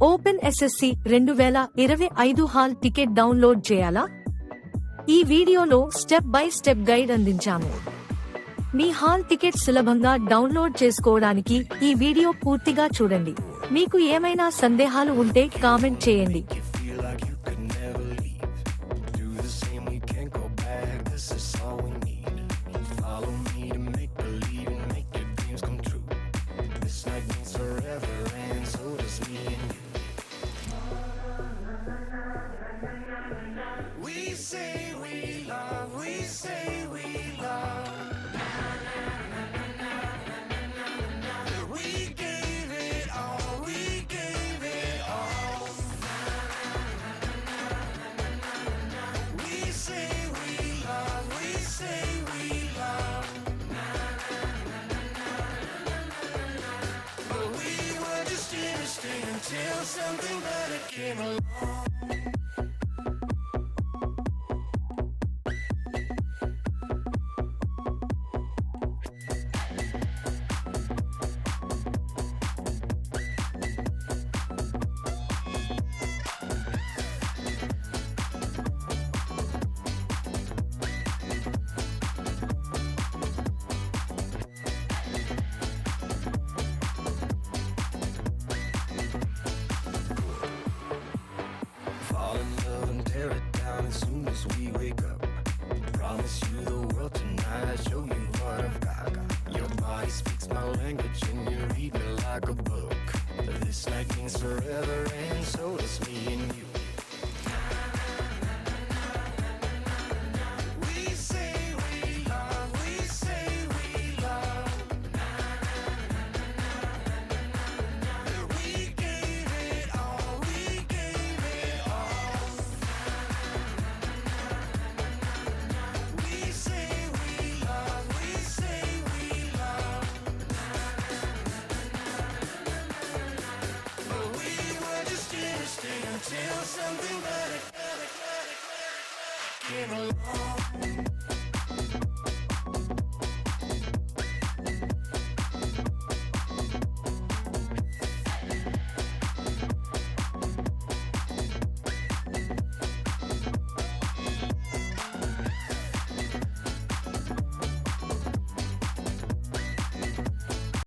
Open SSC 2025 hall ticket download చేయాలా? ఈ వీడియోలో స్టెప్ బై స్టెప్ గైడ్ అందించాము. మీ హాల్ టికెట్ సులభంగా డౌన్లోడ్ చేసుకోవడానికి ఈ వీడియో పూర్తిగా చూడండి. మీకు ఏమైనా సందేహాలు ఉంటే కామెంట్ చేయండి. Until something better came along. As soon as we wake up, promise you the world tonight, show you what I've got. Your body speaks my language and you read me like a book. This night means forever and so does me and you. Until something better came along.